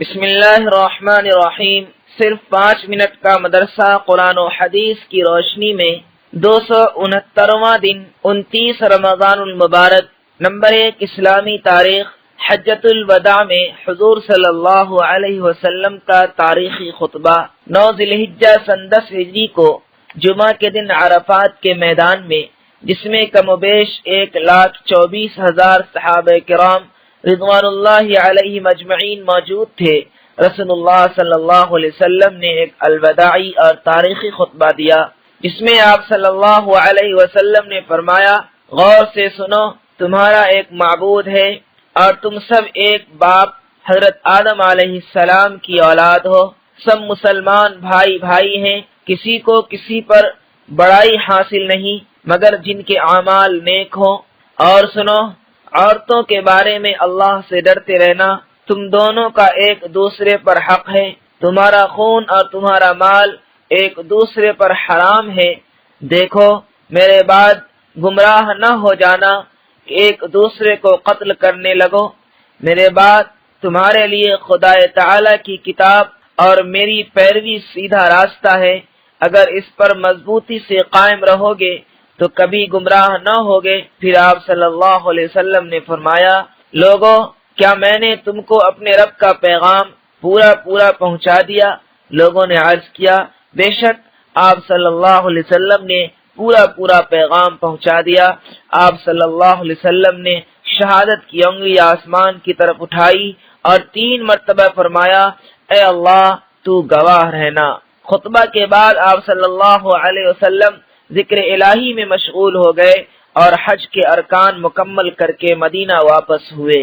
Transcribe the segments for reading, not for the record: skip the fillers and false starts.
بسم اللہ الرحمن الرحیم۔ صرف 5 منٹ کا مدرسہ قرآن و حدیث کی روشنی میں 269واں دن 29 رمضان المبارک، نمبر 1 اسلامی تاریخ، حجۃ الوداع میں حضور صلی اللہ علیہ وسلم کا تاریخی خطبہ 9 ذی الحجہ سن 10 ہجری کو جمعہ کے دن عرفات کے میدان میں، جس میں کم و بیش 1,24,000 صحابہ کرام رضوان اللہ علیہ مجمعین موجود تھے، رسول اللہ صلی اللہ علیہ وسلم نے ایک الوداعی اور تاریخی خطبہ دیا، جس میں آپ صلی اللہ علیہ وسلم نے فرمایا، غور سے سنو، تمہارا ایک معبود ہے اور تم سب ایک باپ حضرت آدم علیہ السلام کی اولاد ہو، سب مسلمان بھائی بھائی ہیں، کسی کو کسی پر بڑائی حاصل نہیں مگر جن کے اعمال نیک ہوں۔ اور سنو، عورتوں کے بارے میں اللہ سے ڈرتے رہنا، تم دونوں کا ایک دوسرے پر حق ہے، تمہارا خون اور تمہارا مال ایک دوسرے پر حرام ہے، دیکھو میرے بعد گمراہ نہ ہو جانا کہ ایک دوسرے کو قتل کرنے لگو، میرے بعد تمہارے لیے خدا تعالی کی کتاب اور میری پیروی سیدھا راستہ ہے، اگر اس پر مضبوطی سے قائم رہو گے تو کبھی گمراہ نہ ہوگے۔ پھر آپ صلی اللہ علیہ وسلم نے فرمایا، لوگو کیا میں نے تم کو اپنے رب کا پیغام پورا پہنچا دیا؟ لوگوں نے عرض کیا، بے شک آپ صلی اللہ علیہ وسلم نے پورا پیغام پہنچا دیا۔ آپ صلی اللہ علیہ وسلم نے شہادت کی انگلی آسمان کی طرف اٹھائی اور 3 مرتبہ فرمایا، اے اللہ تو گواہ رہنا۔ خطبہ کے بعد آپ صلی اللہ علیہ وسلم ذکر الہی میں مشغول ہو گئے اور حج کے ارکان مکمل کر کے مدینہ واپس ہوئے۔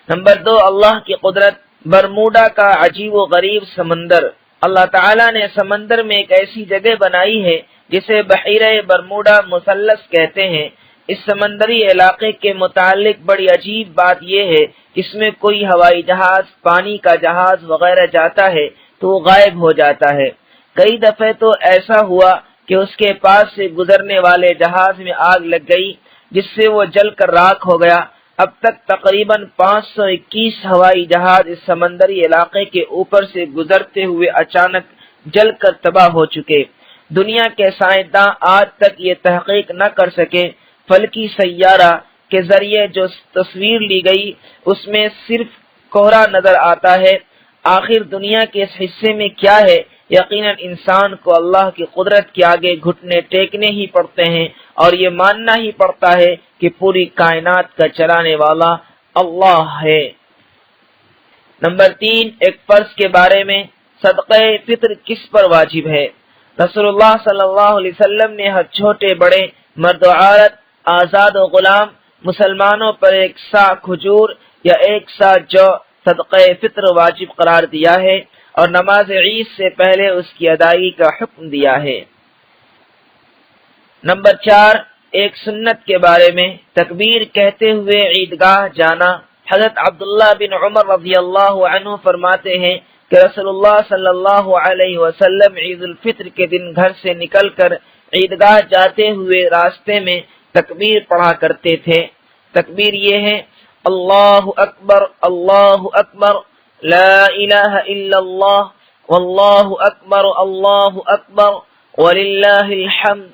نمبر 2 اللہ کی قدرت، برموڈا کا عجیب و غریب سمندر۔ اللہ تعالیٰ نے سمندر میں ایک ایسی جگہ بنائی ہے جسے بحیرہ برموڈا مثلث کہتے ہیں۔ اس سمندری علاقے کے متعلق بڑی عجیب بات یہ ہے کہ اس میں کوئی ہوائی جہاز، پانی کا جہاز وغیرہ جاتا ہے تو وہ غائب ہو جاتا ہے۔ کئی دفعہ تو ایسا ہوا کہ اس کے پاس سے گزرنے والے جہاز میں آگ لگ گئی جس سے وہ جل کر راکھ ہو گیا۔ اب تک تقریباً 521 ہوائی جہاز اس سمندری علاقے کے اوپر سے گزرتے ہوئے اچانک جل کر تباہ ہو چکے۔ دنیا کے سائنسداں آج تک یہ تحقیق نہ کر سکے، فلکی سیارہ کے ذریعے جو تصویر لی گئی اس میں صرف کوہرا نظر آتا ہے۔ آخر دنیا کے اس حصے میں کیا ہے؟ یقیناً انسان کو اللہ کی قدرت کے آگے گھٹنے ٹیکنے ہی پڑتے ہیں اور یہ ماننا ہی پڑتا ہے کہ پوری کائنات کا چلانے والا اللہ ہے۔ نمبر 3 ایک فرض کے بارے میں، صدقہ فطر کس پر واجب ہے؟ رسول اللہ صلی اللہ علیہ وسلم نے ہر چھوٹے بڑے، مرد و عورت، آزاد و غلام، مسلمانوں پر 1 سا کھجور یا 1 سا جو صدقہ فطر واجب قرار دیا ہے اور نماز عید سے پہلے اس کی ادائیگی کا حکم دیا ہے۔ نمبر 4 ایک سنت کے بارے میں، تکبیر کہتے ہوئے عیدگاہ جانا۔ حضرت عبداللہ بن عمر رضی اللہ عنہ فرماتے ہیں کہ رسول اللہ صلی اللہ علیہ وسلم عید الفطر کے دن گھر سے نکل کر عیدگاہ جاتے ہوئے راستے میں تکبیر پڑھا کرتے تھے۔ تکبیر یہ ہے، اللہ اکبر لا الہ الا اللہ واللہ اکبر وللہ الحمد۔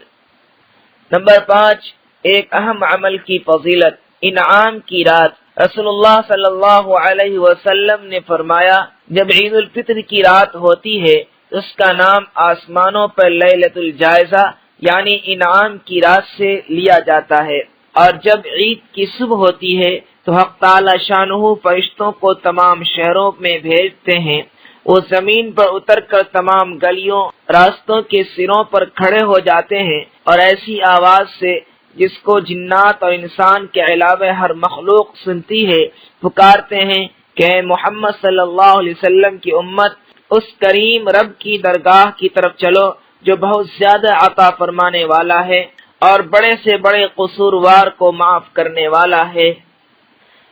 نمبر 5 ایک اہم عمل کی فضیلت، انعام کی رات۔ رسول اللہ صلی اللہ علیہ وسلم نے فرمایا، جب عید الفطر کی رات ہوتی ہے تو اس کا نام آسمانوں پر لیلۃ الجائزہ یعنی انعام کی رات سے لیا جاتا ہے، اور جب عید کی صبح ہوتی ہے تو حق تعالی شانہ فرشتوں کو تمام شہروں میں بھیجتے ہیں، وہ زمین پر اتر کر تمام گلیوں راستوں کے سروں پر کھڑے ہو جاتے ہیں اور ایسی آواز سے جس کو جنات اور انسان کے علاوہ ہر مخلوق سنتی ہے پکارتے ہیں کہ اے محمد صلی اللہ علیہ وسلم کی امت، اس کریم رب کی درگاہ کی طرف چلو جو بہت زیادہ عطا فرمانے والا ہے اور بڑے سے بڑے قصوروار کو معاف کرنے والا ہے۔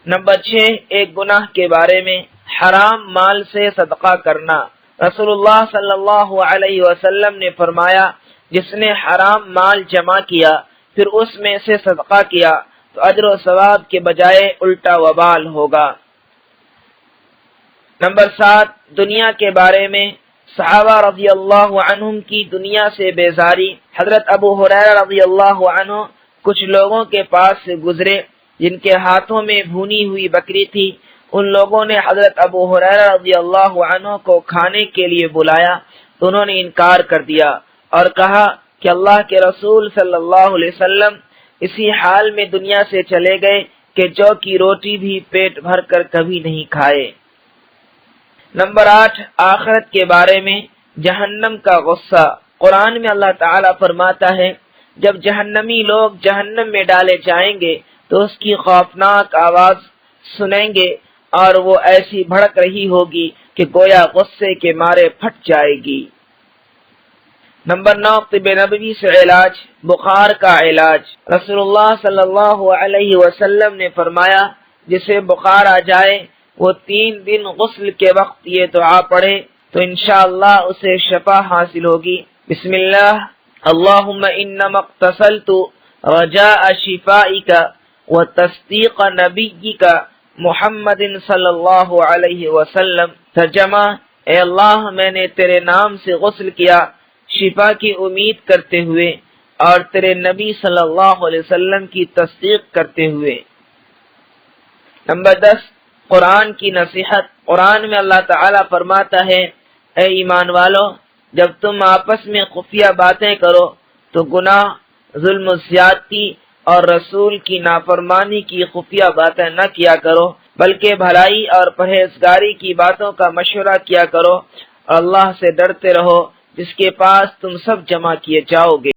نمبر 6 ایک گناہ کے بارے میں، حرام مال سے صدقہ کرنا۔ رسول اللہ صلی اللہ علیہ وسلم نے فرمایا، جس نے حرام مال جمع کیا پھر اس میں سے صدقہ کیا تو اجر و ثواب کے بجائے الٹا وبال ہوگا۔ نمبر 7، دنیا کے بارے میں صحابہ رضی اللہ عنہم کی دنیا سے بیزاری۔ حضرت ابو ہریرہ رضی اللہ عنہ کچھ لوگوں کے پاس سے گزرے جن کے ہاتھوں میں بھونی ہوئی بکری تھی۔ ان لوگوں نے حضرت ابو ہریرہ رضی اللہ عنہ کو کھانے کے لیے بلایا تو انہوں نے انکار کر دیا اور کہا کہ اللہ کے رسول صلی اللہ علیہ وسلم اسی حال میں دنیا سے چلے گئے کہ جو کی روٹی بھی پیٹ بھر کر کبھی نہیں کھائے۔ نمبر 8، آخرت کے بارے میں جہنم کا غصہ۔ قرآن میں اللہ تعالیٰ فرماتا ہے جب جہنمی لوگ جہنم میں ڈالے جائیں گے تو اس کی خوفناک آواز سنیں گے اور وہ ایسی بھڑک رہی ہوگی کہ گویا غصے کے مارے پھٹ جائے گی۔ نمبر 9، طب نبوی سے علاج، بخار کا علاج۔ رسول اللہ صلی اللہ علیہ وسلم نے فرمایا جسے بخار آ جائے وہ 3 دن غسل کے وقت یہ دعا پڑھے تو انشاءاللہ اسے شفا حاصل ہوگی۔ بسم اللہ اللہم انما اغتسلت رجاء شفائک وتصدیق نبیک محمد صلی اللہ علیہ وسلم۔ ترجمہ، اے اللہ میں نے تیرے نام سے غسل کیا شفا کی امید کرتے ہوئے اور تیرے نبی صلی اللہ علیہ وسلم کی تصدیق کرتے ہوئے۔ نمبر 10، قرآن کی نصیحت۔ قرآن میں اللہ تعالیٰ فرماتا ہے اے ایمان والو جب تم آپس میں خفیہ باتیں کرو تو گناہ، ظلم و زیادتی اور رسول کی نافرمانی کی خفیہ باتیں نہ کیا کرو بلکہ بھلائی اور پرہیزگاری کی باتوں کا مشورہ کیا کرو اور اللہ سے ڈرتے رہو جس کے پاس تم سب جمع کیے جاؤ گے۔